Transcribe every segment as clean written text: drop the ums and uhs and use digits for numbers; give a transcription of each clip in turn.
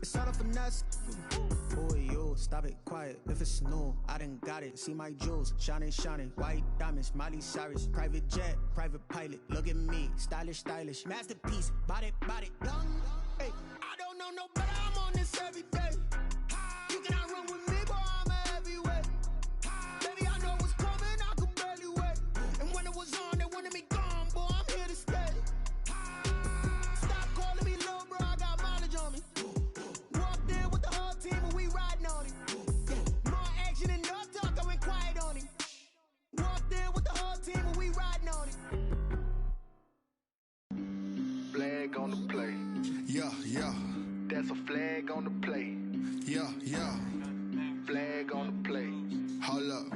It's all a finesse. Boy, you stop it quiet. If it's new, I done got it. See my jewels, shining, shining. White diamonds, Miley Cyrus. Private jet, private pilot. Look at me, stylish, stylish. Masterpiece, body, body. Hey, I don't know no better. I'm on this every day. You cannot run with me, boy. I'm a heavyweight. Baby, I know what's coming. I could barely wait. And when it was on, they wanted me gone, boy. I'm here to stay. Stop calling me little bro. I got mileage on me. Walked in with the whole team and we riding on him. More action and no talk. I went quiet on him. Walked in with the whole team and we riding on him. Flag on the play. Yeah, yeah. That's a flag on the play. Yeah, yeah. Flag on the play. Hold up.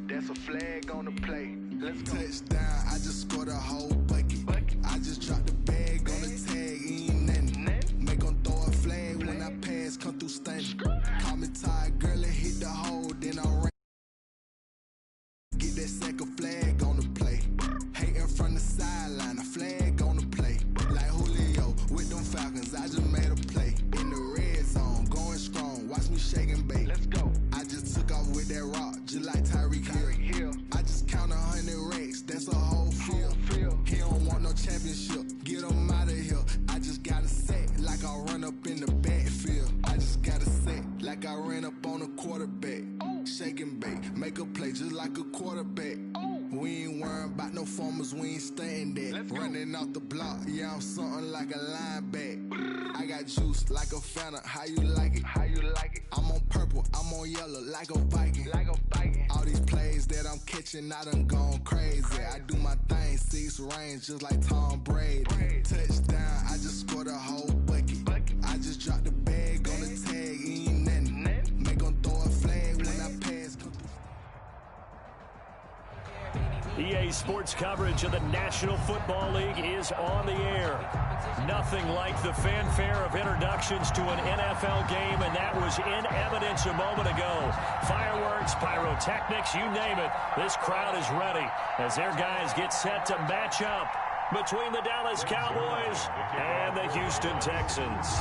That's a flag on the play. Let's go. Touchdown, I just scored a whole bucket. I just dropped the bag on the tag, ain't nothing. Make 'em throw a flag when I pass, come through stunning. Call me tired, girl, and hit the hole, then I ran. Get that second flag on the play. Hating from the sideline, a flag on the play. Like Julio with them Falcons, I just made a play. In the red zone, going strong, watch me shake and bake. Let's go. I just took off with that rock, just like Tyreek Hill. I just count 100 racks, that's a whole field. He don't want no championship, get him out of here. I just got a set, like I run up in the backfield. I just got a set, like I ran up on a quarterback. Shake and bake, make a play just like a quarterback. We ain't worrying about no formers, we ain't staying there. Running off the block, yeah, I'm something like a lineback. I got juice like a Fanta, how you like it? How you like it? I'm on purple, I'm on yellow, like a Viking. Like a Viking. All these plays that I'm catching, I done gone crazy. I do my thing, 6 range, just like Tom Brady. Touchdown, I just scored a whole bucket. I just dropped the bag on the tag, ain't nothing. Make 'em throw a flag when I pass. EA Sports coverage of the National Football League is on the air. Nothing like the fanfare of introductions to an NFL game, and that was in evidence a moment ago. Fireworks, pyrotechnics, you name it. This crowd is ready as their guys get set to match up between the Dallas Cowboys and the Houston Texans.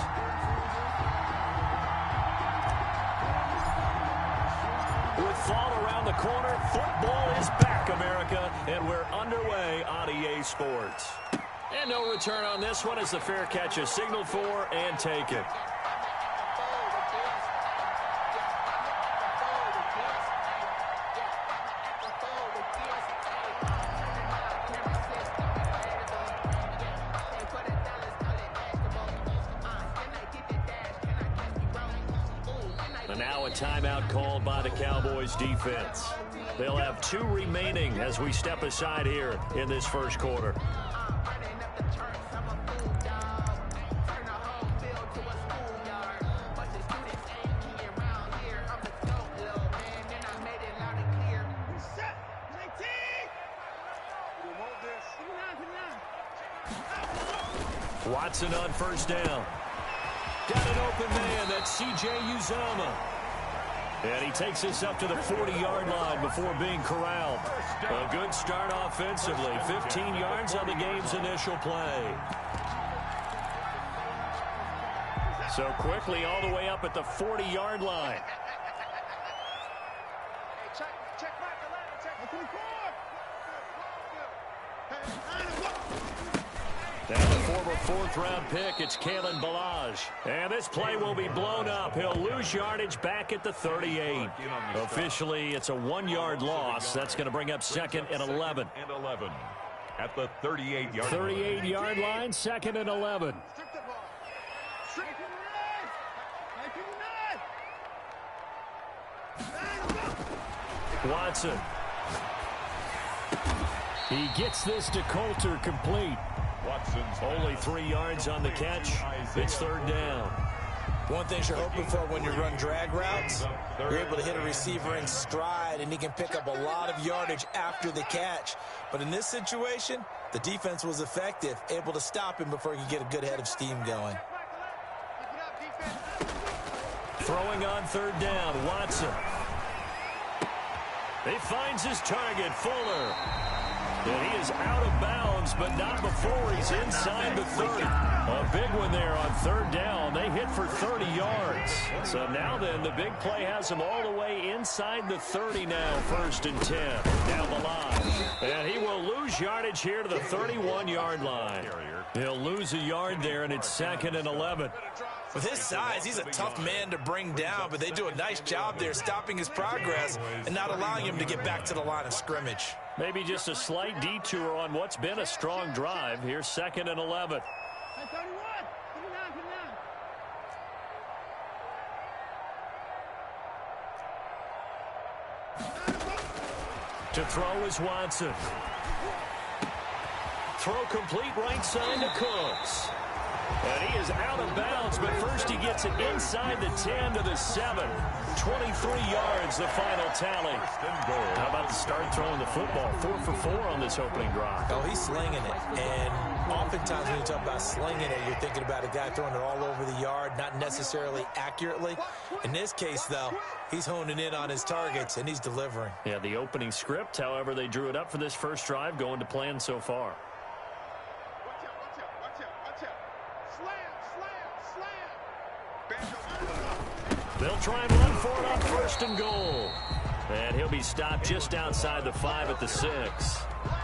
With fall around the corner, football is back, America, and we're underway on EA Sports. And no return on this one as the fair catch is signaled for and taken. And now a timeout called by the Cowboys defense. They'll have 2 remaining as we step aside here in this first quarter. Watson on first down. Got an open man. That's C.J. Uzomah. And he takes us up to the 40-yard line before being corralled. A good start offensively. 15 yards on the game's initial play. So quickly all the way up at the 40-yard line. Now the former 4th-round pick, it's Kalen Ballage. And this play will be blown up. He'll lose yardage back at the 38. Officially, it's a 1-yard loss. That's going to bring up 2nd and 11. At the 38-yard 38-yard line, 2nd and 11. Watson. He gets this to Coulter complete. Watson's only 3 yards on the catch. It's 3rd down. One thing you're hoping for when you run drag routes, you're able to hit a receiver in stride, and he can pick up a lot of yardage after the catch. But in this situation, the defense was effective, able to stop him before he could get a good head of steam going. Throwing on 3rd down, Watson. He finds his target, Fuller. And he is out of bounds, but not before he's inside the 30. A big one there on third down. They hit for 30 yards. So now then, the big play has him all the way inside the 30 now, 1st and 10. Down the line. And he will lose yardage here to the 31-yard line. He'll lose a yard there, and it's 2nd and 11. With his size, he's a tough man to bring down, but they do a nice job there stopping his progress and not allowing him to get back to the line of scrimmage. Maybe just a slight detour on what's been a strong drive. Here's 2nd and 11. To throw is Watson. Throw complete right side to Cooks. And he is out of bounds, but first he gets it inside the 10 to the 7. 23 yards, the final tally. How about the start throwing the football? 4 for 4 on this opening drive. Oh, he's slinging it. And oftentimes when you talk about slinging it, you're thinking about a guy throwing it all over the yard, not necessarily accurately. In this case, though, he's honing in on his targets, and he's delivering. Yeah, the opening script, however, they drew it up for this first drive, going to plan so far. They'll try and run for it on 1st and goal. And he'll be stopped just outside the 5 at the 6.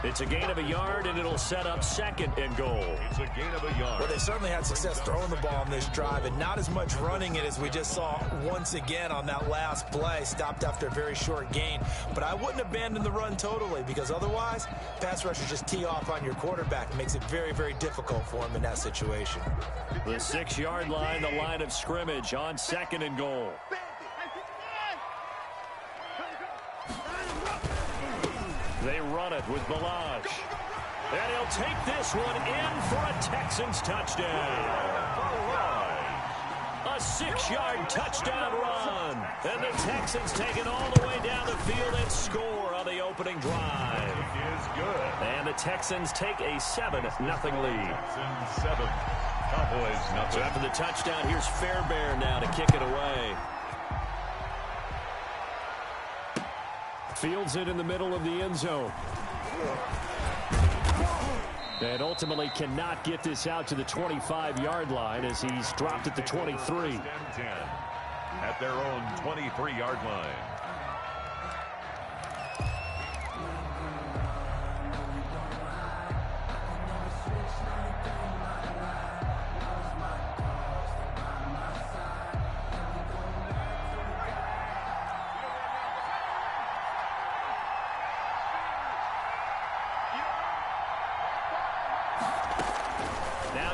It's a gain of a yard, and it'll set up 2nd and goal. It's a gain of a yard. Well, they certainly had success throwing the ball on this drive, and not as much running it as we just saw once again on that last play. Stopped after a very short gain. But I wouldn't abandon the run totally, because otherwise, pass rushers just tee off on your quarterback. It makes it very, very difficult for him in that situation. The 6-yard line, the line of scrimmage on 2nd and goal. They run it with Balaj. And he'll take this one in for a Texans touchdown. A 6-yard touchdown run. And the Texans take it all the way down the field and score on the opening drive. It is good. And the Texans take a 7-0 lead. Texans 7. Cowboys nothing. So after the touchdown, here's Fairbairn now to kick it away. Fields it in the middle of the end zone. And ultimately cannot get this out to the 25-yard line as he's dropped at the 23. 10 at their own 23-yard line.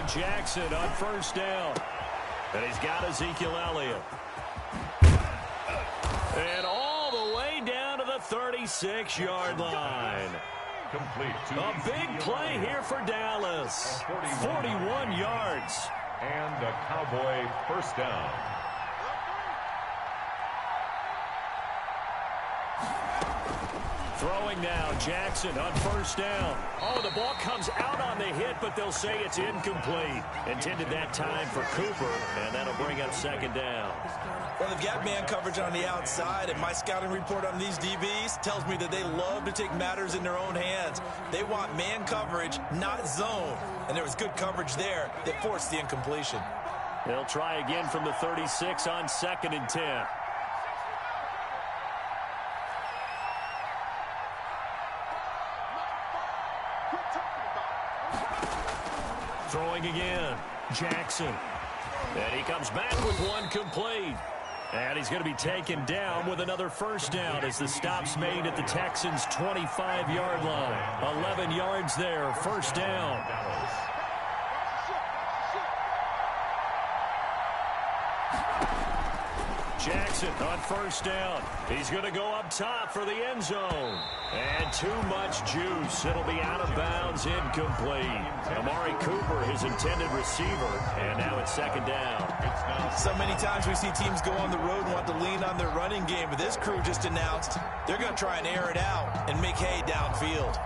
Jackson on 1st down. And he's got Ezekiel Elliott. And all the way down to the 36-yard line. Complete to a big play here for Dallas. 41 yards. And a Cowboy 1st down. Throwing now, Jackson on 1st down. Oh, the ball comes out on the hit, but they'll say it's incomplete. Intended that time for Cooper, and that'll bring up 2nd down. Well, they've got man coverage on the outside, and my scouting report on these DBs tells me that they love to take matters in their own hands. They want man coverage, not zone. And there was good coverage there that forced the incompletion. They'll try again from the 36 on 2nd and 10. Throwing again, Jackson. And he comes back with one complete. And he's going to be taken down with another 1st down as the stop's made at the Texans' 25-yard line. 11 yards there, 1st down. Jackson on 1st down. He's going to go up top for the end zone. And too much juice. It'll be out of bounds, incomplete. Amari Cooper, his intended receiver. And now it's 2nd down. So many times we see teams go on the road and want to lean on their running game. But this crew just announced they're going to try and air it out and make hay downfield.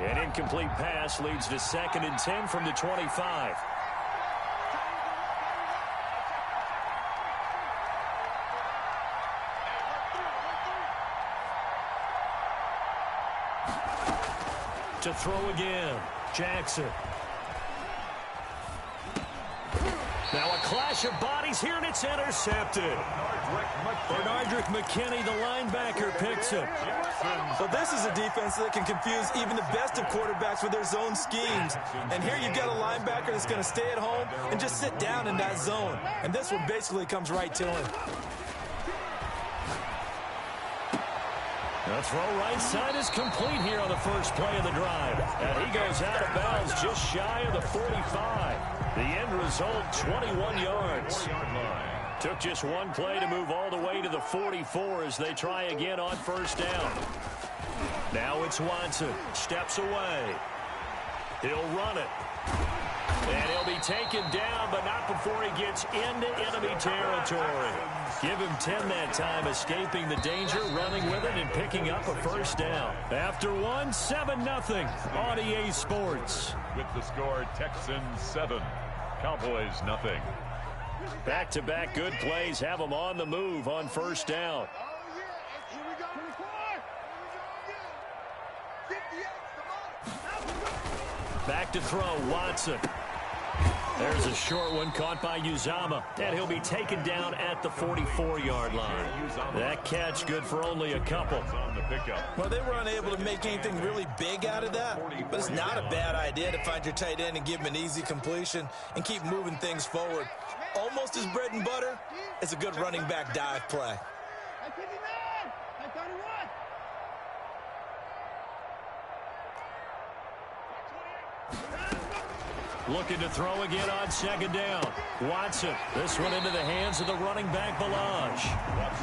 An incomplete pass leads to 2nd and 10 from the 25. To throw again, Jackson. Now a clash of bodies here, and it's intercepted. Bernardrick McKinney, the linebacker, picks it. So this is a defense that can confuse even the best of quarterbacks with their zone schemes. And here you've got a linebacker that's going to stay at home and just sit down in that zone. And this one basically comes right to him. The throw right side is complete here on the first play of the drive. And he goes out of bounds just shy of the 45. The end result, 21 yards. Took just one play to move all the way to the 44 as they try again on first down. Now it's Watson. Steps away. He'll run it. And he'll be taken down, but not before he gets into enemy territory. Give him 10 that time, escaping the danger, running with it, and picking up a first down. After one, 7-0 on EA Sports. With the score, Texans 7, Cowboys 0. Back-to-back good plays have them on the move on first down. Back to throw, Watson. There's a short one caught by Uzama, and he'll be taken down at the 44-yard line. That catch good for only a couple. Well, they were unable to make anything really big out of that, but it's not a bad idea to find your tight end and give him an easy completion and keep moving things forward. Almost as bread and butter as a good running back dive play. Looking to throw again on second down. Watson, this one into the hands of the running back, Balaj.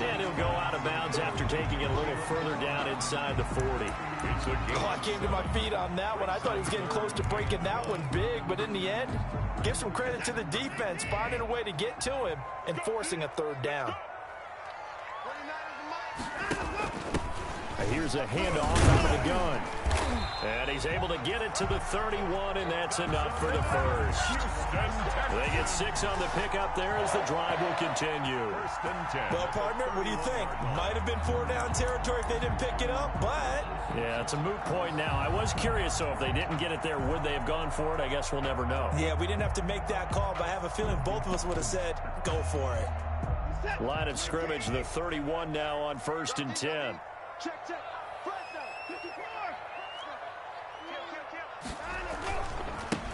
And he'll go out of bounds after taking it a little further down inside the 40. Oh, I came to my feet on that one. I thought he was getting close to breaking that one big, but in the end, give some credit to the defense, finding a way to get to him and forcing a third down. Here's a handoff out of the gun. And he's able to get it to the 31, and that's enough for the first. They get 6 on the pickup there as the drive will continue. Well, partner, what do you think? Might have been 4-down territory if they didn't pick it up, but... Yeah, it's a moot point now. I was curious, so if they didn't get it there, would they have gone for it? I guess we'll never know. Yeah, we didn't have to make that call, but I have a feeling both of us would have said, go for it. Line of scrimmage, the 31 now on 1st and 10. Check, check.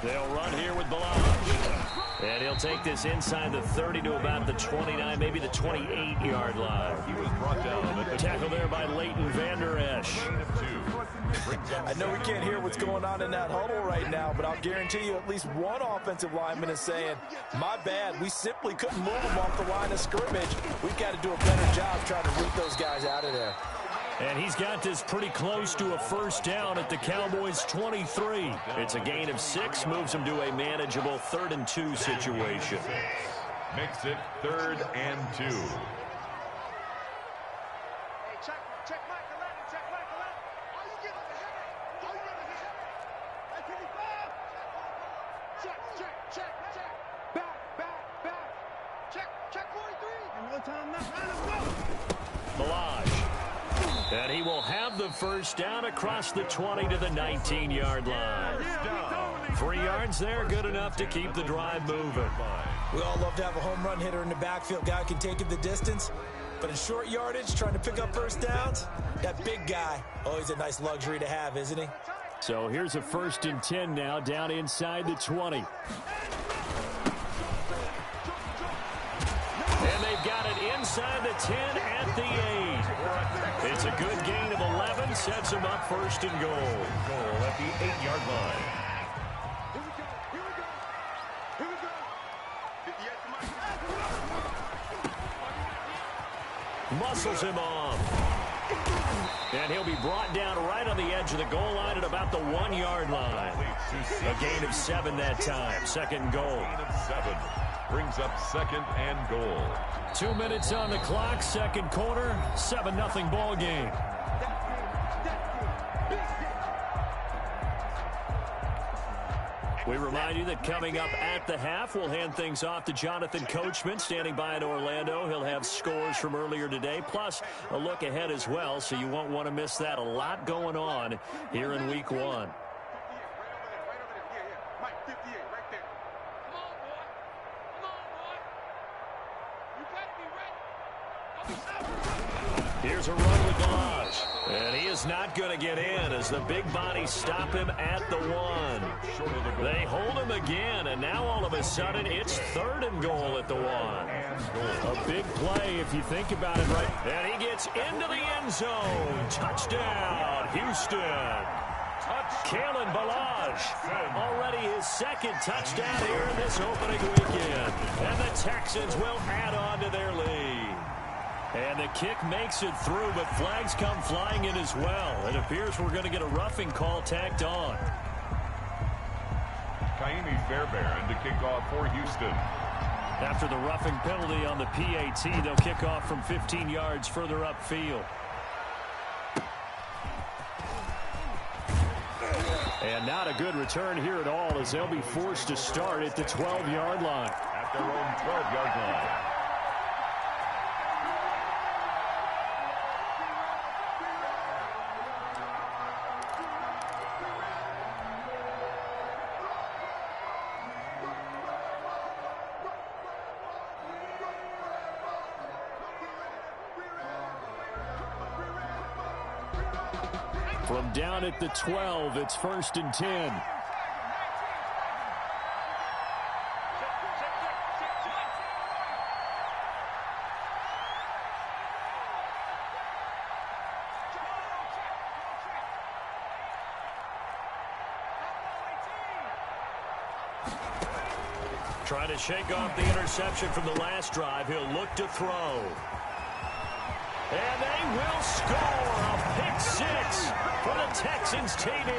They'll run here with Balaj. And he'll take this inside the 30 to about the 29, maybe the 28-yard line. He was brought down at the tackle there by Leighton Vander Esch. I know we can't hear what's going on in that huddle right now, but I'll guarantee you at least one offensive lineman is saying, my bad, we simply couldn't move them off the line of scrimmage. We've got to do a better job trying to root those guys out of there. And he's got this pretty close to a first down at the Cowboys' 23. It's a gain of 6, moves him to a manageable 3rd and 2 situation. Makes it 3rd and 2. And he will have the first down across the 20 to the 19-yard line. 3 yards there, good enough to keep the drive moving. We all love to have a home run hitter in the backfield. Guy can take it the distance. But in short yardage, trying to pick up first downs, that big guy, always a nice luxury to have, isn't he? So here's a 1st and 10 now, down inside the 20. And they've got it inside the 10 at the 8. It's a good gain of 11, sets them up 1st and goal. Goal at the 8-yard line. Muscles him off. And he'll be brought down right on the edge of the goal line at about the 1-yard line. A gain of 7 that time, 2nd and goal. Gain of 7 brings up 2nd and goal. 2 minutes on the clock, 2nd quarter, 7-0 ball game. We remind you that coming up at the half, we'll hand things off to Jonathan Coachman, standing by in Orlando. He'll have scores from earlier today, plus a look ahead as well, so you won't want to miss that. A lot going on here in Week 1. Here's a run with Balazs. And he is not going to get in as the big bodies stop him at the 1. They hold him again, and now all of a sudden it's 3rd and goal at the 1. A big play if you think about it, right? And he gets into the end zone. Touchdown, Houston. Kalen Balazs, already his 2nd touchdown here in this opening weekend. And the Texans will add on to their lead. And the kick makes it through, but flags come flying in as well. It appears we're going to get a roughing call tacked on. TeeKp Fairbairn to kick off for Houston. After the roughing penalty on the PAT, they'll kick off from 15 yards further upfield. And not a good return here at all as they'll be forced to start at the 12-yard line. At their own 12-yard line. From down at the 12, it's 1st and 10. Trying to shake off the interception from the last drive. He'll look to throw. And they will score a pick 6 for the Texans TD.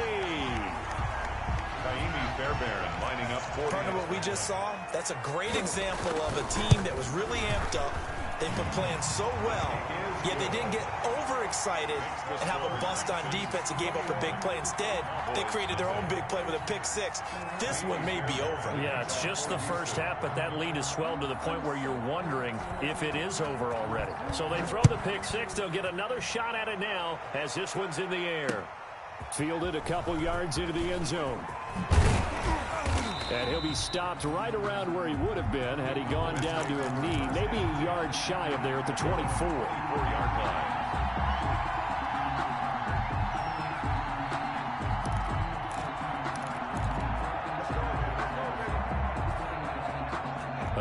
TeeKp Fairbairn lining up for Part of what we just saw, that's a great example of a team that was really amped up. They've been playing so well, yet they didn't get overexcited and have a bust on defense and gave up a big play. Instead, they created their own big play with a pick 6. This one may be over. Yeah, it's just the first half, but that lead has swelled to the point where you're wondering if it is over already. So they throw the pick 6. They'll get another shot at it now as this one's in the air. Fielded a couple yards into the end zone. And he'll be stopped right around where he would have been had he gone down to a knee, maybe a yard shy of there at the 24-yard line.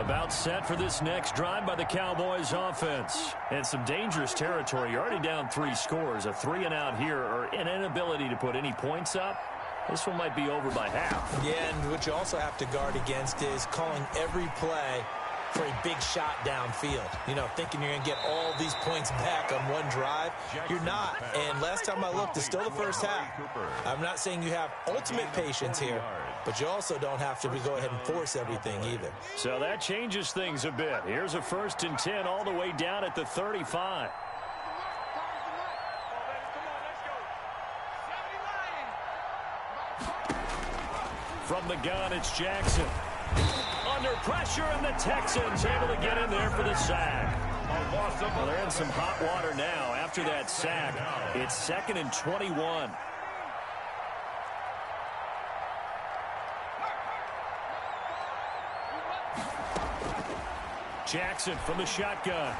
About set for this next drive by the Cowboys offense. And some dangerous territory. You're already down 3 scores. A 3-and-out here or an inability to put any points up. This one might be over by half. Yeah, and what you also have to guard against is calling every play for a big shot downfield. You know, thinking you're going to get all these points back on one drive. You're not. And last time I looked, it's still the first half. I'm not saying you have ultimate patience here, but you also don't have to go ahead and force everything either. So that changes things a bit. Here's a 1st and 10 all the way down at the 35. From the gun, it's Jackson. Under pressure, and the Texans able to get in there for the sack. Well, they're in some hot water now. After that sack, it's 2nd and 21. Jackson from the shotgun.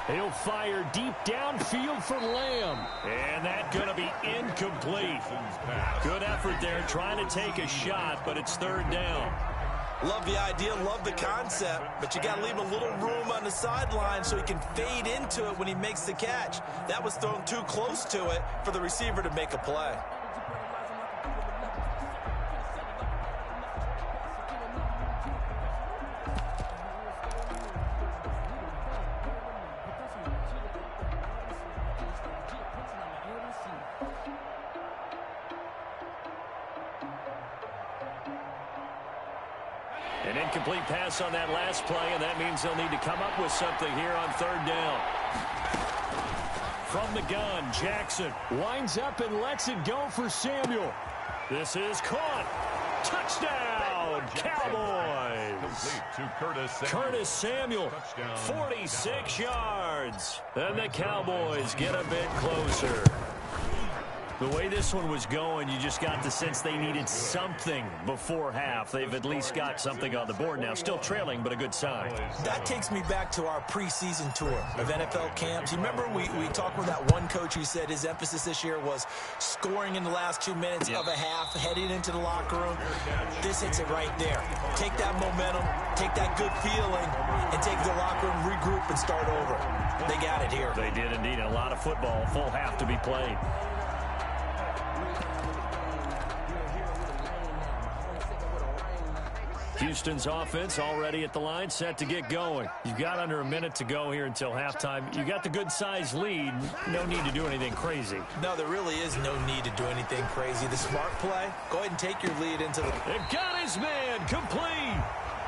He'll fire deep downfield for Lamb. And that's going to be incomplete. Good effort there trying to take a shot, but it's 3rd down. Love the idea, love the concept, but you got to leave a little room on the sideline so he can fade into it when he makes the catch. That was thrown too close to it for the receiver to make a play. An incomplete pass on that last play, and that means they'll need to come up with something here on 3rd down. From the gun, Jackson winds up and lets it go for Samuel. This is caught. Touchdown, Cowboys. Complete to Curtis Samuel, 46 yards. And the Cowboys get a bit closer. The way this one was going, you just got the sense they needed something before half. They've at least got something on the board now. Still trailing, but a good sign. That takes me back to our preseason tour of NFL camps. You remember we talked with that one coach who said his emphasis this year was scoring in the last 2 minutes of a half, heading into the locker room. This hits it right there. Take that momentum, take that good feeling, and take the locker room, regroup, and start over. They got it here. They did indeed. A lot of football, full half to be played. Houston's offense already at the line, set to get going. You've got under a minute to go here until halftime. You got the good-sized lead. No need to do anything crazy. No, there really is no need to do anything crazy. The smart play, go ahead and take your lead into the... It got his man complete.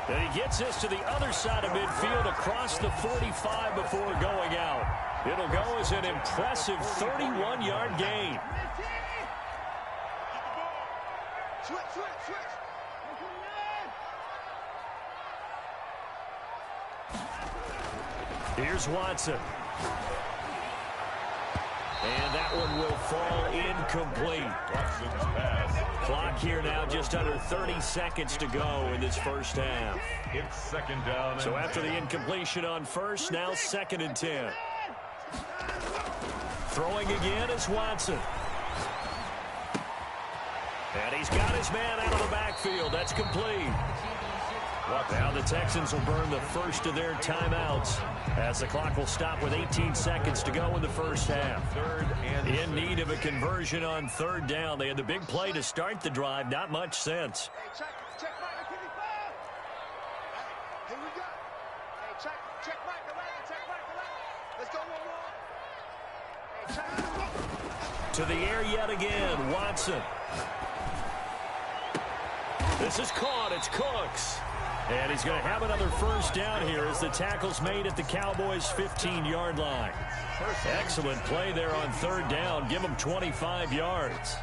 And he gets this to the other side of midfield across the 45 before going out. It'll go as an impressive 31-yard gain. Here's Watson. And that one will fall incomplete. Clock here now, just under 30 seconds to go in this first half. It's second down. So after the incompletion on first, now 2nd and 10. Throwing again is Watson. And he's got his man out of the backfield. That's complete. Now the Texans will burn the first of their timeouts as the clock will stop with 18 seconds to go in the first half. In need of a conversion on 3rd down. They had the big play to start the drive. Not much sense. To the air yet again, Watson. This is caught. It's Cooks. And he's going to have another first down here as the tackle's made at the Cowboys' 15-yard line. Excellent play there on 3rd down. Give them 25 yards.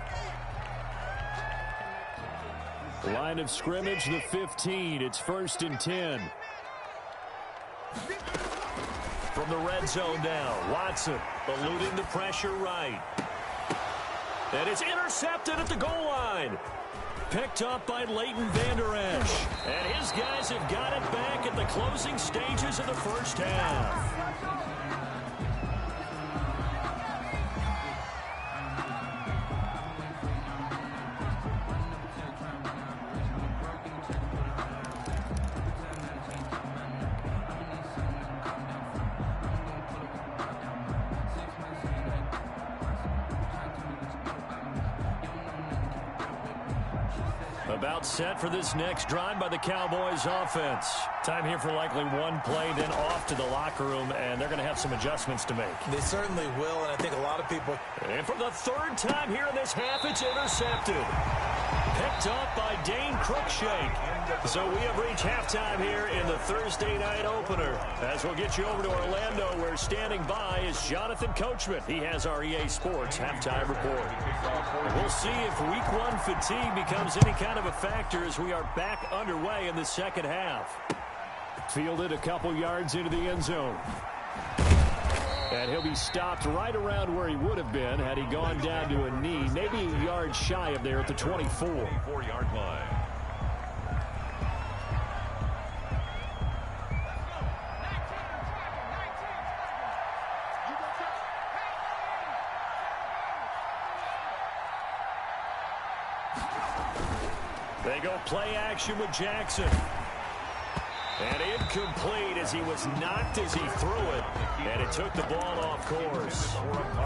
Line of scrimmage, the 15. It's 1st and 10. From the red zone now, Watson eluding the pressure right. And it's intercepted at the goal line. Picked up by Leighton Vander Esch. And his guys have got it back at the closing stages of the first half. About set for this next drive by the Cowboys offense. Time here for likely one play, then off to the locker room, and they're going to have some adjustments to make. They certainly will, and I think a lot of people... And for the 3rd time here in this half, it's intercepted. Picked up by Dane Cruikshank. So we have reached halftime here in the Thursday night opener. As we'll get you over to Orlando, where standing by is Jonathan Coachman. He has our EA Sports halftime report. And we'll see if week 1 fatigue becomes any kind of a factor as we are back underway in the second half. Fielded a couple yards into the end zone. And he'll be stopped right around where he would have been had he gone down to a knee, maybe a yard shy of there at the 24. 4-yard line. They go play action with Jackson. And incomplete as he was knocked as he threw it. And it took the ball off course.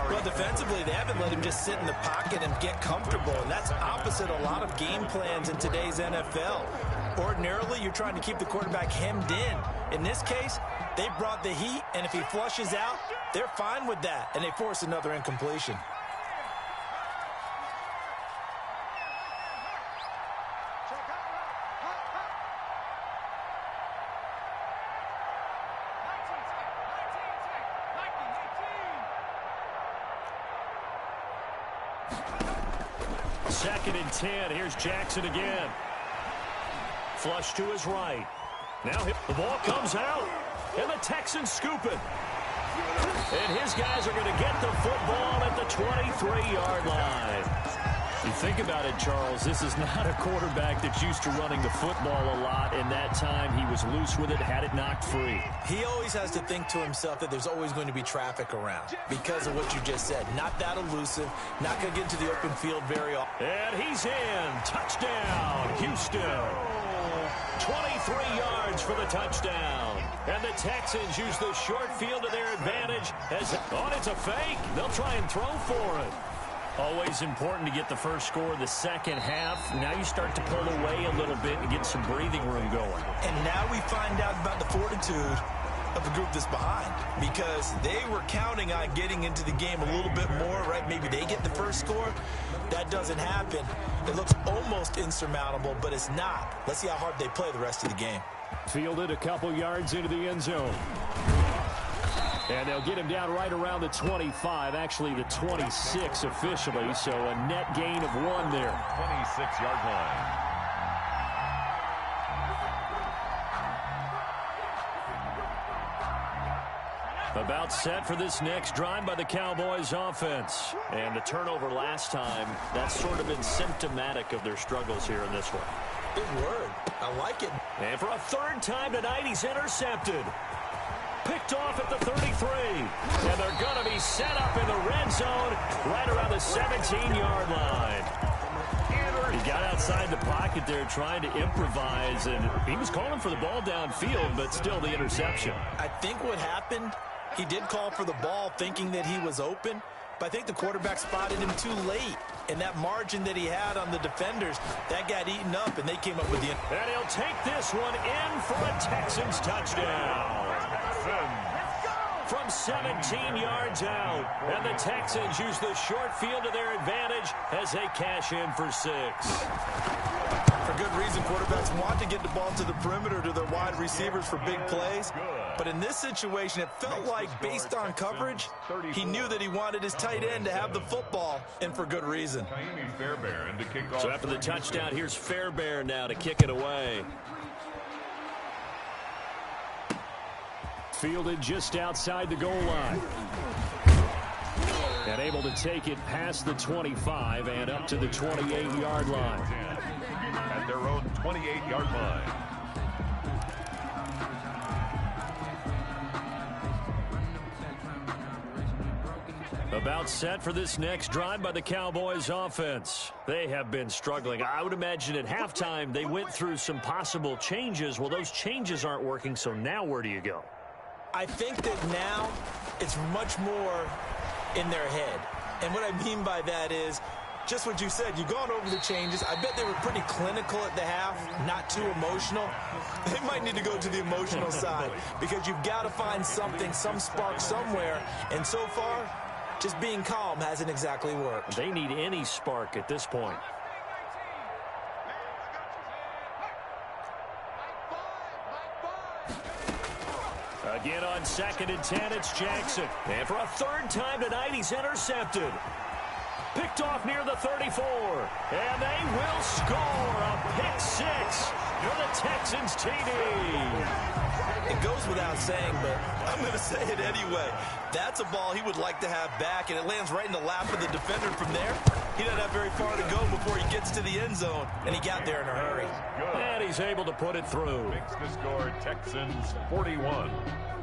Well, defensively, they haven't let him just sit in the pocket and get comfortable. And that's opposite a lot of game plans in today's NFL. Ordinarily, you're trying to keep the quarterback hemmed in. In this case, they brought the heat, and if he flushes out, they're fine with that. And they force another incompletion. 2nd and 10. Here's Jackson again. Flush to his right. Now the ball comes out, and the Texans scoop it. And his guys are going to get the football at the 23-yard line. You think about it, Charles, this is not a quarterback that's used to running the football a lot, and that time he was loose with it, had it knocked free. He always has to think to himself that there's always going to be traffic around because of what you just said. Not that elusive, not going to get into the open field very often. And he's in. Touchdown, Houston. 23 yards for the touchdown. And the Texans use the short field to their advantage. It's a fake. They'll try and throw for it. Always important to get the first score in the second half. Now you start to pull away a little bit and get some breathing room going. And now we find out about the fortitude of the group that's behind, because they were counting on getting into the game a little bit more, right? Maybe they get the first score. That doesn't happen. It looks almost insurmountable, but it's not. Let's see how hard they play the rest of the game. Fielded a couple yards into the end zone. And they'll get him down right around the 25, actually the 26 officially, so a net gain of 1 there. 26-yard line. About set for this next drive by the Cowboys offense. And the turnover last time, that's sort of been symptomatic of their struggles here in this one. Good word. I like it. And for a 3rd time tonight, he's intercepted. Picked off at the 33. And they're going to be set up in the red zone right around the 17-yard line. He got outside the pocket there trying to improvise, and he was calling for the ball downfield, but still the interception. I think what happened, he did call for the ball thinking that he was open, but I think the quarterback spotted him too late. And that margin that he had on the defenders, that got eaten up, and they came up with the... And he'll take this one in for a Texans touchdown. From 17 yards out. And the Texans use the short field to their advantage as they cash in for 6. For good reason, quarterbacks want to get the ball to the perimeter to their wide receivers for big plays. But in this situation, it felt like, based on coverage, he knew that he wanted his tight end to have the football, and for good reason. So after the touchdown, here's Fairbairn now to kick it away. Fielded just outside the goal line. And able to take it past the 25 and up to the 28-yard line. At their own 28-yard line. About set for this next drive by the Cowboys offense. They have been struggling. I would imagine at halftime they went through some possible changes. Well, those changes aren't working, so now where do you go? I think that now it's much more in their head. And what I mean by that is just what you said. You've gone over the changes. I bet they were pretty clinical at the half, not too emotional. They might need to go to the emotional side because you've got to find something, some spark somewhere. And so far, just being calm hasn't exactly worked. They need any spark at this point. Again on 2nd and 10, it's Jackson. And for a 3rd time tonight, he's intercepted. Picked off near the 34. And they will score a pick 6 for the Texans TD. It goes without saying, but I'm going to say it anyway. That's a ball he would like to have back, and it lands right in the lap of the defender from there. He doesn't have very far to go before he gets to the end zone, and he got there in a hurry. And he's able to put it through. Makes the score Texans 41,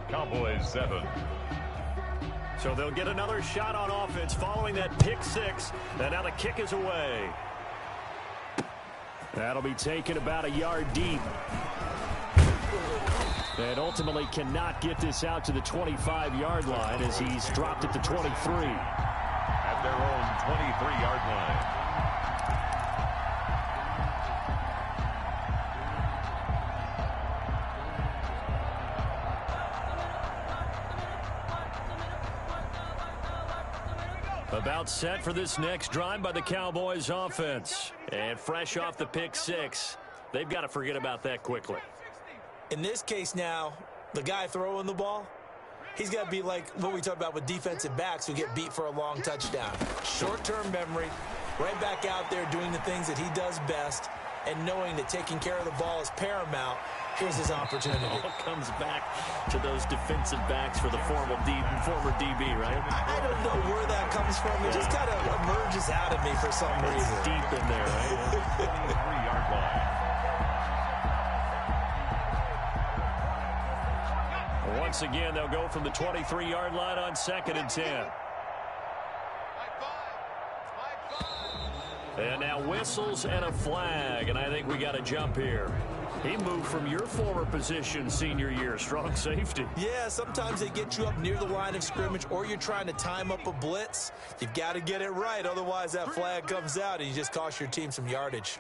Cowboys 7. So they'll get another shot on offense following that pick 6, and now the kick is away. That'll be taken about a yard deep. And ultimately cannot get this out to the 25-yard line as he's dropped at the 23. At their own 23-yard line. About set for this next drive by the Cowboys offense. And fresh off the pick 6, they've got to forget about that quickly. In this case now, the guy throwing the ball, he's got to be like what we talk about with defensive backs who get beat for a long touchdown. Short-term memory, right back out there doing the things that he does best and knowing that taking care of the ball is paramount. Here's his opportunity. It all comes back to those defensive backs for the former DB, right? I don't know where that comes from. It just kind of emerges out of me for some reason. It's deep in there, right? 23-yard line. Once again, they'll go from the 23-yard line on 2nd and 10. And now whistles and a flag, and I think we got a jump here. He moved from your former position senior year, strong safety. Yeah, sometimes they get you up near the line of scrimmage, or you're trying to time up a blitz. You've got to get it right, otherwise that flag comes out and you just cost your team some yardage.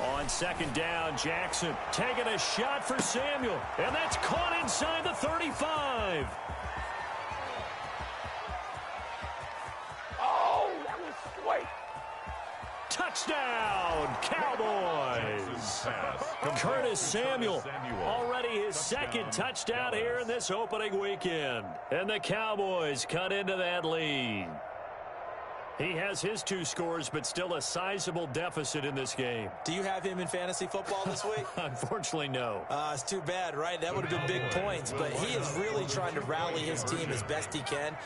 On 2nd down, Jackson taking a shot for Samuel, and that's caught inside the 35. Touchdown, Cowboys! Curtis Samuel, already his 2nd touchdown here in this opening weekend. And the Cowboys cut into that lead. He has his 2 scores, but still a sizable deficit in this game. Do you have him in fantasy football this week? Unfortunately, no. It's too bad, right? That would have been big points, but he is really trying to rally his team as best he can.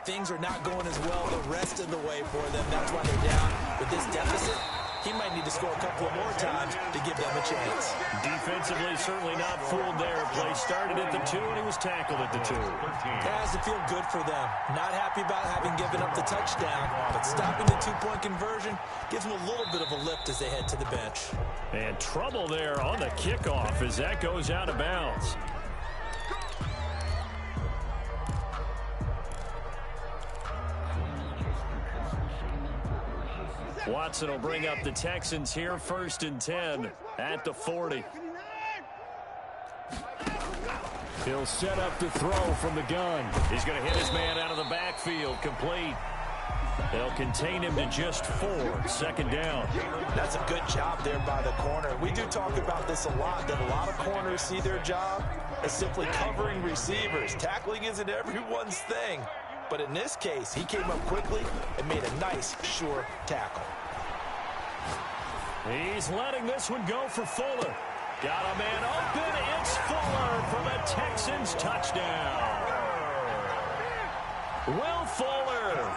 Things are not going as well the rest of the way for them. That's why they're down. With this deficit, he might need to score a couple of more times to give them a chance. Defensively, certainly not fooled there. Play started at the 2, and he was tackled at the 2. That has to feel good for them. Not happy about having given up the touchdown, but stopping the 2-point conversion gives them a little bit of a lift as they head to the bench. And trouble there on the kickoff as that goes out of bounds. Watson will bring up the Texans here, 1st and 10 at the 40. He'll set up the throw from the gun. He's going to hit his man out of the backfield, complete. They'll contain him to just 4, 2nd down. That's a good job there by the corner. We do talk about this a lot, that a lot of corners see their job as simply covering receivers. Tackling isn't everyone's thing. But in this case, he came up quickly and made a nice, sure tackle. He's letting this one go for Fuller. Got a man open. It's Fuller for the Texans touchdown. Will Fuller,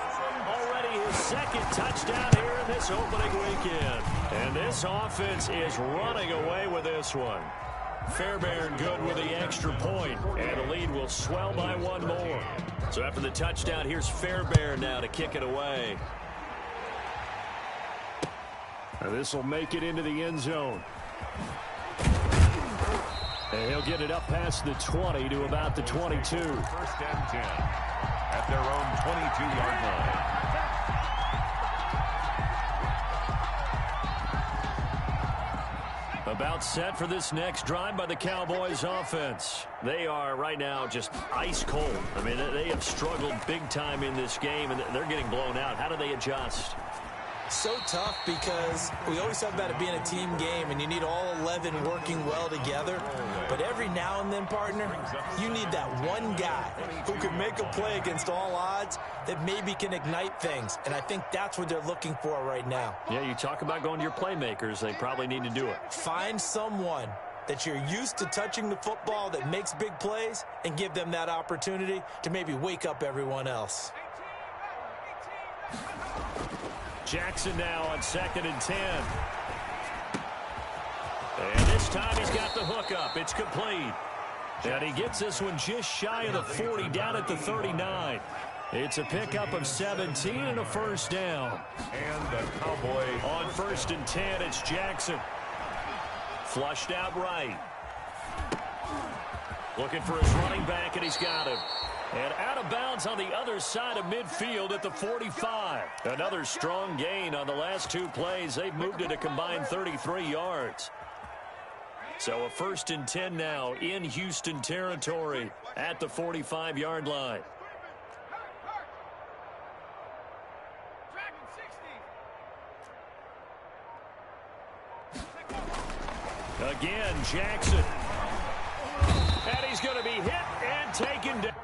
already his 2nd touchdown here in this opening weekend. And this offense is running away with this one. Fairbairn good with the extra point, and the lead will swell by 1 more. So after the touchdown, here's Fairbairn now to kick it away. This will make it into the end zone. And he'll get it up past the 20 to about the 22. 1st and 10 at their own 22-yard line. About set for this next drive by the Cowboys offense. They are right now just ice cold. I mean, they have struggled big time in this game, and they're getting blown out. How do they adjust? So tough because we always talk about it being a team game, and you need all 11 working well together. But every now and then, partner, you need that one guy who can make a play against all odds that maybe can ignite things. And I think that's what they're looking for right now. Yeah, you talk about going to your playmakers. They probably need to do it. Find someone that you're used to touching the football that makes big plays and give them that opportunity to maybe wake up everyone else. Jackson now on 2nd and 10. And this time he's got the hook up. It's complete. And he gets this one just shy of the 40, down at the 39. It's a pickup of 17 and a 1st down. And the Cowboy on 1st and 10, it's Jackson. Flushed out right. Looking for his running back, and he's got him. And out of bounds on the other side of midfield at the 45. Another strong gain on the last 2 plays. They've moved it a combined 33 yards. So a 1st and 10 now in Houston territory at the 45-yard line. Again, Jackson. And he's going to be hit and taken down.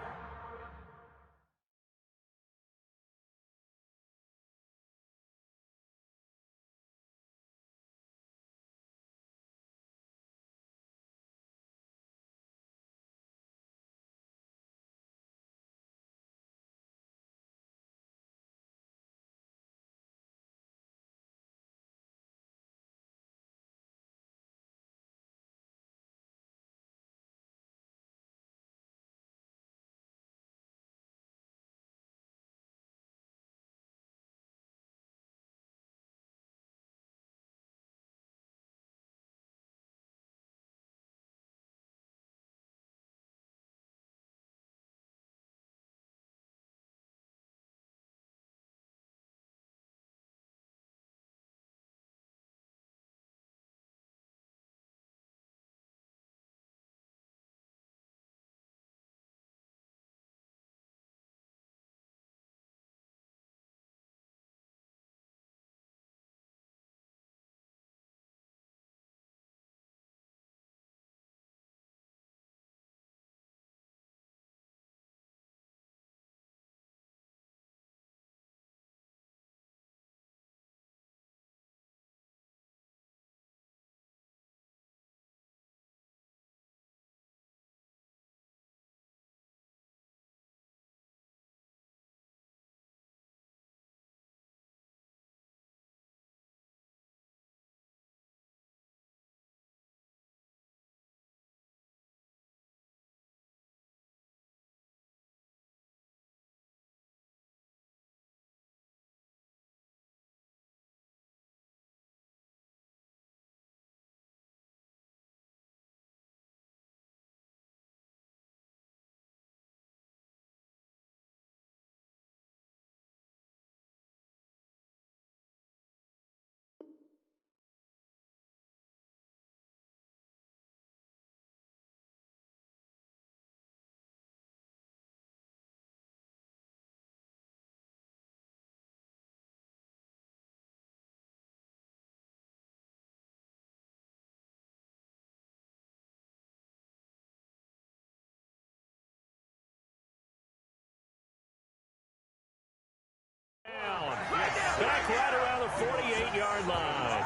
back right around the 48-yard line.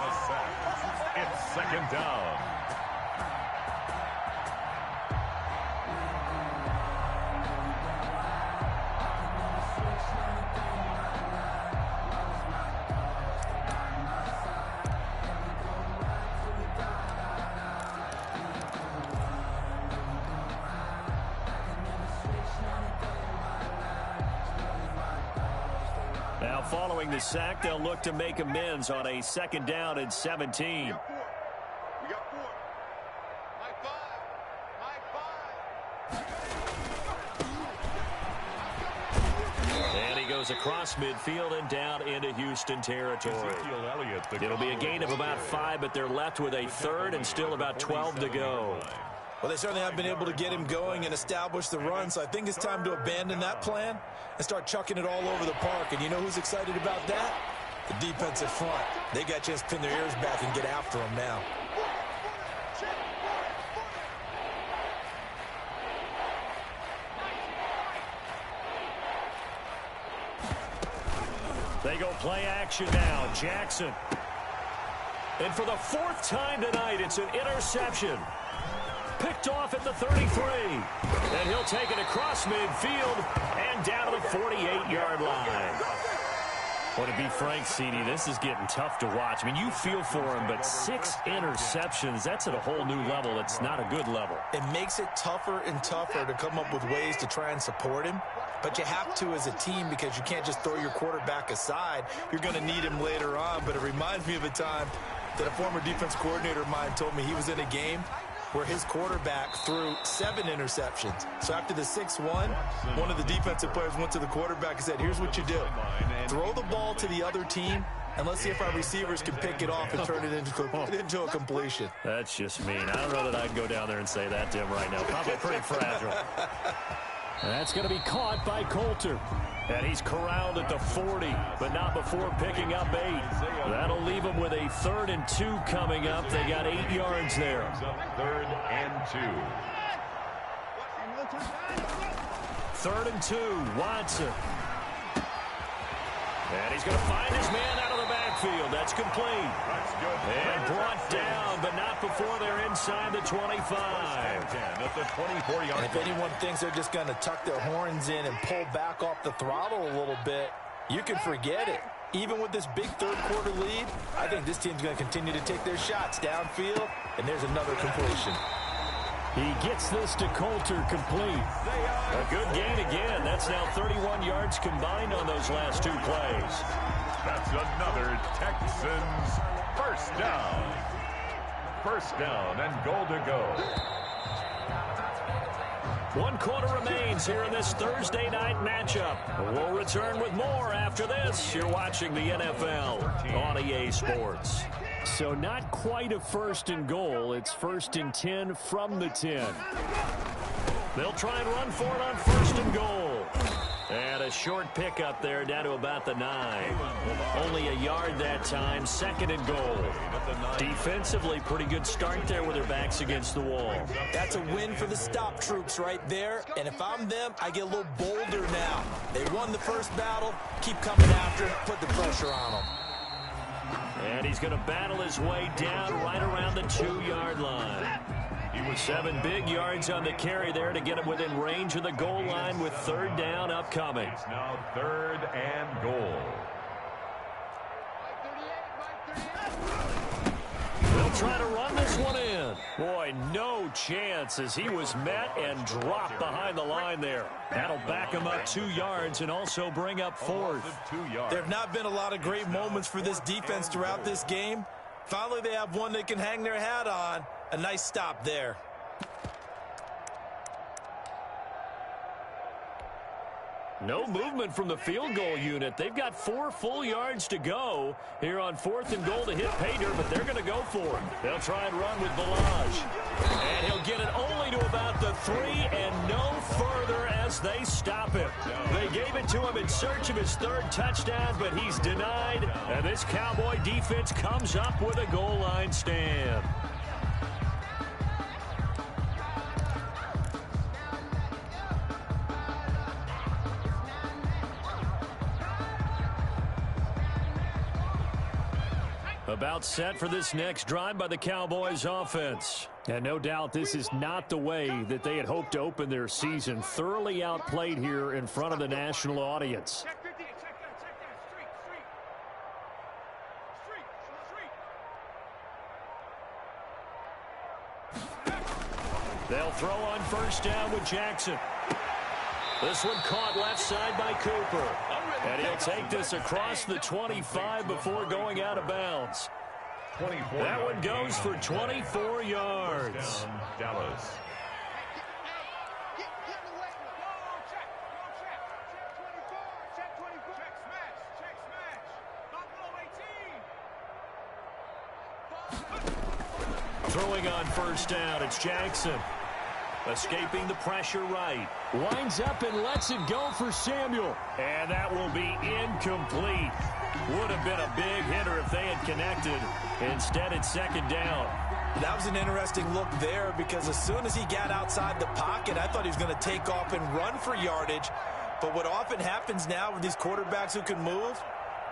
It's second down. Now, following the sack, they'll look to make amends on a second down and 17. We got four. High five. And he goes across midfield and down into Houston territory. It'll be a gain of about 5, but they're left with a third and still about 12 to go. Well, they certainly have been able to get him going and establish the run, so I think it's time to abandon that plan and start chucking it all over the park. And you know who's excited about that? The defensive front. They got a chance to pin their ears back and get after him now. They go play action now. Jackson. And for the fourth time tonight, it's an interception. Picked off at the 33. And he'll take it across midfield and down to the 48-yard line. Well, to be frank, CD, this is getting tough to watch. I mean, you feel for him, but 6 interceptions, that's at a whole new level. It's not a good level. It makes it tougher and tougher to come up with ways to try and support him. But you have to as a team because you can't just throw your quarterback aside. You're going to need him later on. But it reminds me of a time that a former defense coordinator of mine told me he was in a game where his quarterback threw 7 interceptions. So after the 6-1, one of the defensive players went to the quarterback and said, here's what you do. Throw the ball to the other team, and let's see if our receivers can pick it off and turn it into a completion. That's just mean. I don't know that I'd go down there and say that to him right now. Probably pretty fragile. That's going to be caught by Coulter. And he's corralled at the 40, but not before picking up 8. That'll leave him with a 3rd and 2 coming up. They got 8 yards there. 3rd and 2. 3rd and 2, Watson. And he's going to find his man out of the backfield. That's complete. And brought down, but not before they're inside the 25. At the 24-yard And if anyone thinks they're just going to tuck their horns in and pull back off the throttle a little bit, you can forget it. Even with this big third-quarter lead, I think this team's going to continue to take their shots downfield, and there's another completion. He gets this to Coulter complete. A good gain again. That's now 31 yards combined on those last 2 plays. That's another Texans first down. First down and goal to go. 1 quarter remains here in this Thursday night matchup. We'll return with more after this. You're watching the NFL on EA Sports. So not quite a 1st and goal. It's 1st and 10 from the 10. They'll try and run for it on 1st and goal. And a short pickup there down to about the 9. Only a yard that time. 2nd and goal. Defensively, pretty good start there with their backs against the wall. That's a win for the stop troops right there. And if I'm them, I get a little bolder now. They won the first battle. Keep coming after it. Put the pressure on them. And he's going to battle his way down right around the 2-yard line. He was 7 big yards on the carry there to get him within range of the goal line with 3rd down upcoming. It's now 3rd and goal. They'll try to run this one in. Boy, no chance as he was met and dropped behind the line there. That'll back him up 2 yards and also bring up 4th. There have not been a lot of great moments for this defense throughout this game. Finally, they have one they can hang their hat on. A nice stop there. No movement from the field goal unit. They've got 4 full yards to go here on 4th and goal to hit pay dirt, but they're going to go for it. They'll try and run with Balaj. And he'll get it only to about the 3 and no further as they stop him. They gave it to him in search of his 3rd touchdown, but he's denied. And this Cowboy defense comes up with a goal line stand. About set for this next drive by the Cowboys offense. And no doubt this is not the way that they had hoped to open their season. Thoroughly outplayed here in front of the national audience. They'll throw on first down with Jackson. This one caught left side by Cooper. And he'll take this across the 25 before going out of bounds. That one goes for 24 yards. Dallas. Throwing on first down, it's Jackson. Escaping the pressure right. Winds up and lets it go for Samuel. And that will be incomplete. Would have been a big hitter if they had connected. Instead, it's second down. That was an interesting look there because as soon as he got outside the pocket, I thought he was going to take off and run for yardage. But what often happens now with these quarterbacks who can move,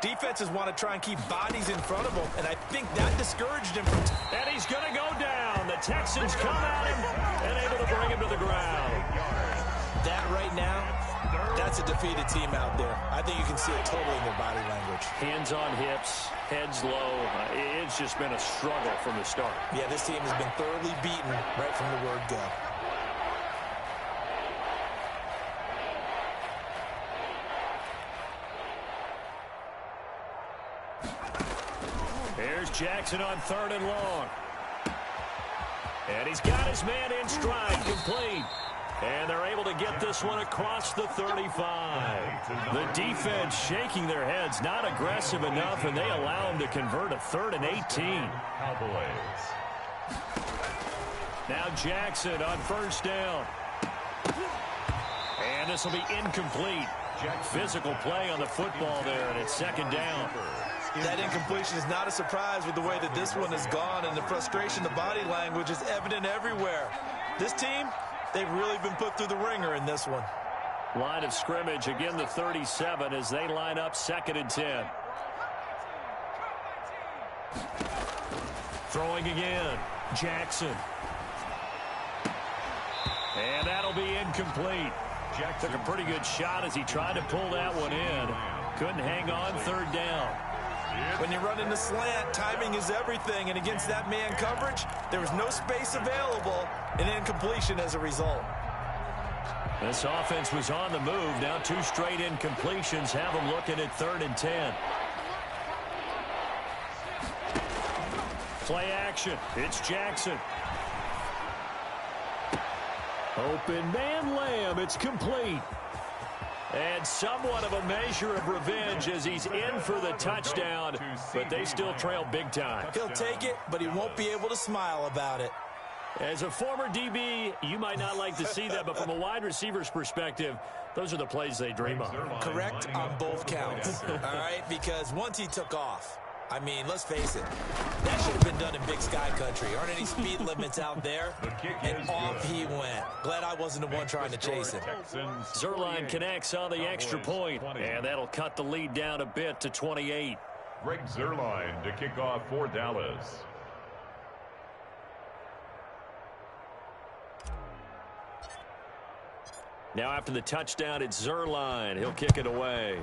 defenses want to try and keep bodies in front of them, and I think that discouraged him from... And he's going to go down. The Texans come at him and able to bring him to the ground. That right now, that's a defeated team out there. I think you can see it totally in their body language. Hands on hips, heads low. It's just been a struggle from the start. Yeah, this team has been thoroughly beaten right from the word go. Here's Jackson on third and long. And he's got his man in stride, complete. And they're able to get this one across the 35. The defense shaking their heads, not aggressive enough, and they allow him to convert a 3rd and 18. Cowboys. Now Jackson on first down. And this will be incomplete. Physical play on the football there, and it's second down. That incompletion is not a surprise with the way that this one has gone, and the frustration, the body language is evident everywhere. This team, they've really been put through the ringer in this one. Line of scrimmage, again the 37 as they line up 2nd and 10. Throwing again, Jackson. And that'll be incomplete. Jack took a pretty good shot as he tried to pull that one in. Couldn't hang on, 3rd down. When you run in the slant, timing is everything, and against that man coverage, there was no space available, and incompletion as a result. This offense was on the move. Now 2 straight incompletions have them looking at 3rd and 10. Play action. It's Jackson. Open man Lamb. It's complete. And somewhat of a measure of revenge as he's in for the touchdown, but they still trail big time. He'll take it, but he won't be able to smile about it. As a former DB, you might not like to see that, but from a wide receiver's perspective, those are the plays they dream of. Correct on both counts. All right, because once he took off, I mean, let's face it, that should have been done in Big Sky Country. Aren't any speed limits out there? And off he went. Glad I wasn't the one trying to chase him. Zerline connects on the extra point, and that'll cut the lead down a bit to 28. Greg Zerline to kick off for Dallas. Now after the touchdown, it's Zerline. He'll kick it away.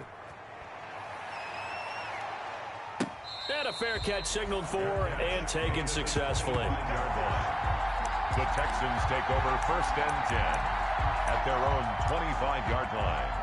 And a fair catch signaled for and taken successfully. The Texans take over 1st and 10 at their own 25-yard line.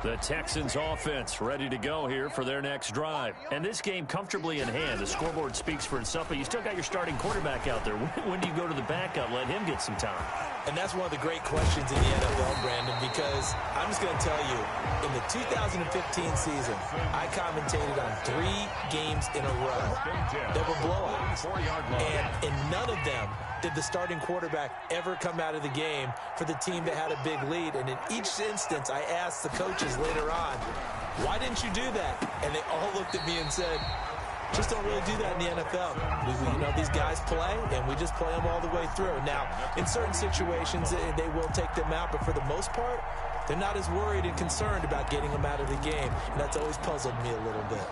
The Texans offense ready to go here for their next drive. And this game comfortably in hand. The scoreboard speaks for itself, but you still got your starting quarterback out there. When do you go to the backup? Let him get some time. And that's one of the great questions in the NFL, Brandon, because I'm just going to tell you, in the 2015 season, I commentated on 3 games in a row that were blowouts. And in none of them did the starting quarterback ever come out of the game for the team that had a big lead. And in each instance, I asked the coaches later on, why didn't you do that? And they all looked at me and said, just don't really do that in the NFL. You know, these guys play, and we just play them all the way through. Now, in certain situations, they will take them out, but for the most part, they're not as worried and concerned about getting them out of the game, and that's always puzzled me a little bit.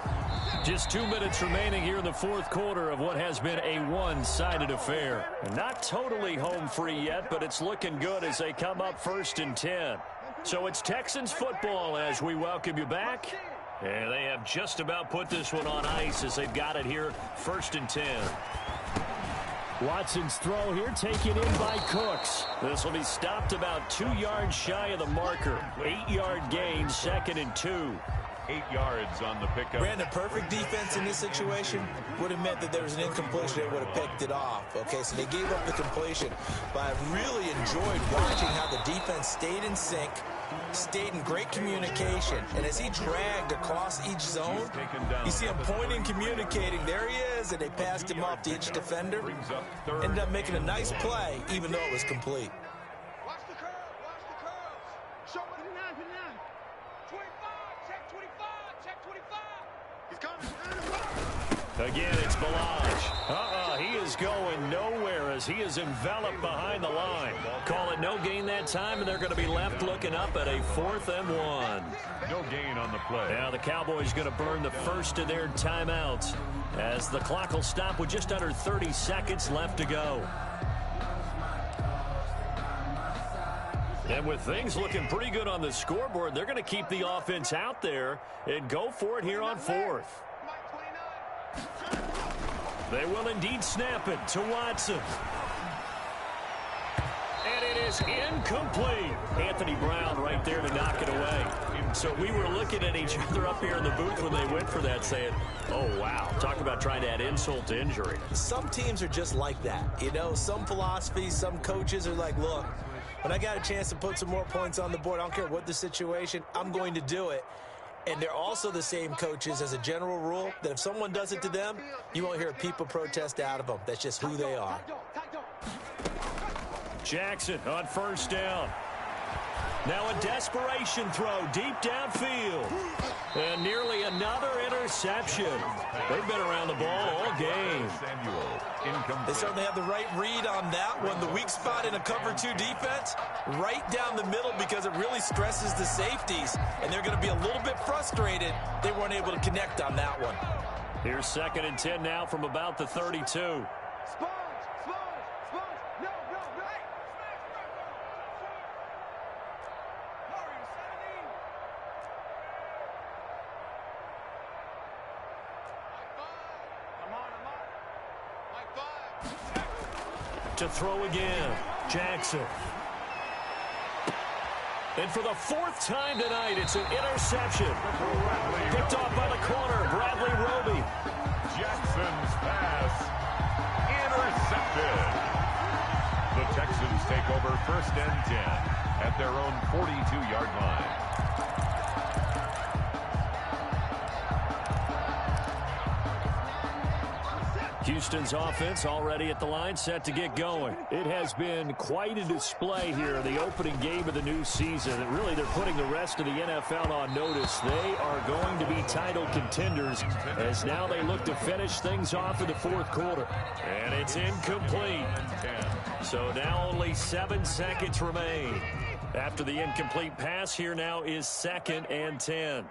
Just 2 minutes remaining here in the fourth quarter of what has been a one-sided affair. Not totally home free yet, but it's looking good as they come up 1st and 10. So it's Texans football as we welcome you back. And they have just about put this one on ice as they've got it here 1st and 10. Watson's throw here taken in by Cooks. This will be stopped about 2 yards shy of the marker. 8-yard gain, 2nd and 2. 8 yards on the pickup. Brandon, perfect defense in this situation would have meant that there was an incompletion. They would have picked it off. Okay, so they gave up the completion. But I really enjoyed watching how the defense stayed in sync, stayed in great communication. And as he dragged across each zone, you see him pointing, communicating. There he is, and they passed him off to each defender. Ended up making a nice play, even though it was complete. Watch the curve. Watch the curves. Show it. 25. Check 25. Check 25. He's coming. Again, it's Balaj. He is going nowhere as he is enveloped behind the line. Call it no gain that time, and they're going to be left looking up at a 4th and 1. No gain on the play. Now the Cowboys going to burn the first of their timeouts as the clock will stop with just under 30 seconds left to go. And with things looking pretty good on the scoreboard, they're going to keep the offense out there and go for it here on 4th. They will indeed snap it to Watson. And it is incomplete. Anthony Brown right there to knock it away. So we were looking at each other up here in the booth when they went for that saying, oh, wow, talk about trying to add insult to injury. Some teams are just like that. You know, some philosophies, some coaches are like, look, when I got a chance to put some more points on the board, I don't care what the situation, I'm going to do it. And they're also the same coaches as a general rule that if someone does it to them, you won't hear people protest out of them. That's just who they are. Jackson on 1st down. Now a desperation throw deep downfield. And nearly another interception. They've been around the ball all game. They certainly have the right read on that one. The weak spot in a cover 2 defense, right down the middle because it really stresses the safeties. And they're going to be a little bit frustrated they weren't able to connect on that one. Here's 2nd and 10 now from about the 32. To throw again, Jackson. And for the 4th time tonight, it's an interception. Picked off by the corner, Bradley Roby. Jackson's pass intercepted. The Texans take over 1st and 10 at their own 42-yard line. Houston's offense already at the line, set to get going. It has been quite a display here in the opening game of the new season. And really, they're putting the rest of the NFL on notice. They are going to be title contenders as now they look to finish things off in the 4th quarter. And it's incomplete. So now only 7 seconds remain. After the incomplete pass, here now is 2nd and 10.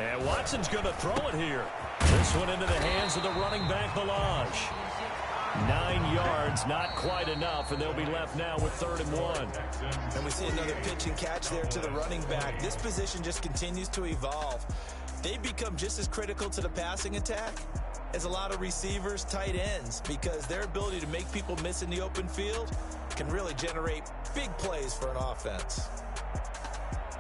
And Watson's going to throw it here. This one into the hands of the running back, Balaj. 9 yards, not quite enough, and they'll be left now with 3rd and 1. And we see another pitch and catch there to the running back. This position just continues to evolve. They become just as critical to the passing attack as a lot of receivers, tight ends, because their ability to make people miss in the open field can really generate big plays for an offense.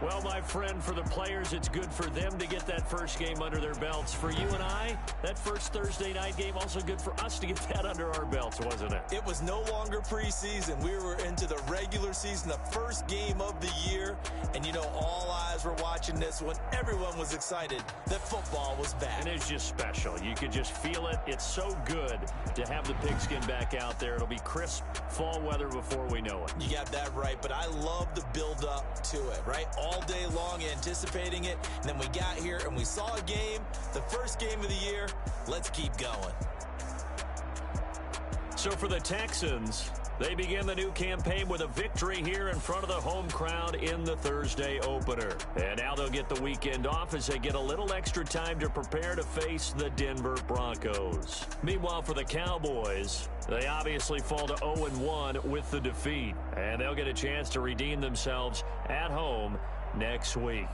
Well, my friend, for the players, it's good for them to get that first game under their belts. For you and I, that first Thursday night game, also good for us to get that under our belts, wasn't it? It was no longer preseason. We were into the regular season, the first game of the year. And, you know, all eyes were watching this one. Everyone was excited that football was back. And it's just special. You could just feel it. It's so good to have the pigskin back out there. It'll be crisp fall weather before we know it. You got that right, but I love the build-up to it, right? All day long anticipating it, and then we got here and we saw a game, the first game of the year. Let's keep going. So for the Texans, they begin the new campaign with a victory here in front of the home crowd in the Thursday opener. And now they'll get the weekend off as they get a little extra time to prepare to face the Denver Broncos. Meanwhile, for the Cowboys, they obviously fall to 0-1 with the defeat. And they'll get a chance to redeem themselves at home next week.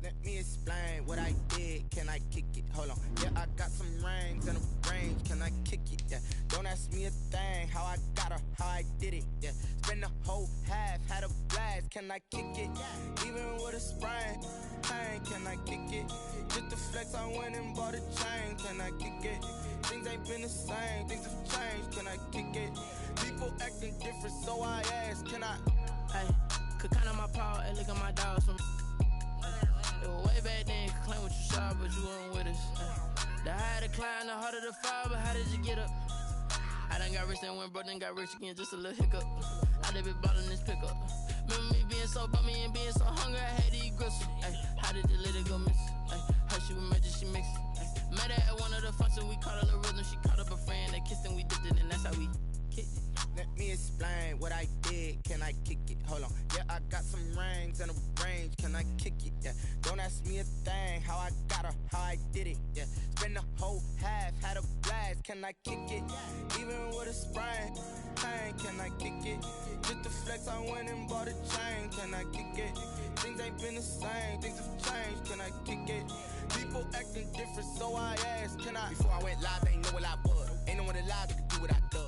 Let me explain what I did. Can I kick it? Hold on. Yeah, I got some rings and a range. Can I kick it? Yeah. Don't ask me a thing. How I got her, how I did it. Yeah. Spend the whole half, had a blast. Can I kick it? Even with a sprain. Pain, can I kick it? Just the flex, I went and bought a chain. Can I kick it? Things ain't been the same. Things have changed. Can I kick it? People acting different, so I ask. Can I? Hey, could count on my power and look at my dogs from. It was way back then, could claim what you saw, but you weren't with us. The higher the climb, the harder the fall, but how did you get up? I done got rich and went broke, then got rich again, just a little hiccup. I done been ballin' this pickup. Remember me being so bummy and being so hungry, I had to eat gristle. Ay, how did you let it go miss? Ay, her she was magic, she mixed it. Met her at one of the functions, we caught a little rhythm, she caught up a friend, they kissed and we dipped it, and that's how we kicked it. Let me explain what I did. Can I kick it? Hold on. Yeah, I got some rings and a range. Can I kick it? Yeah. Don't ask me a thing. How I got her, how I did it. Yeah. Spend the whole half, had a blast. Can I kick it? Even with a sprain. Pain, can I kick it? Just the flex, I went and bought a chain. Can I kick it? Things ain't been the same. Things have changed. Can I kick it? People acting different, so I asked. Can I? Before I went live, they ain't know what I was. Ain't no one alive that could do what I do.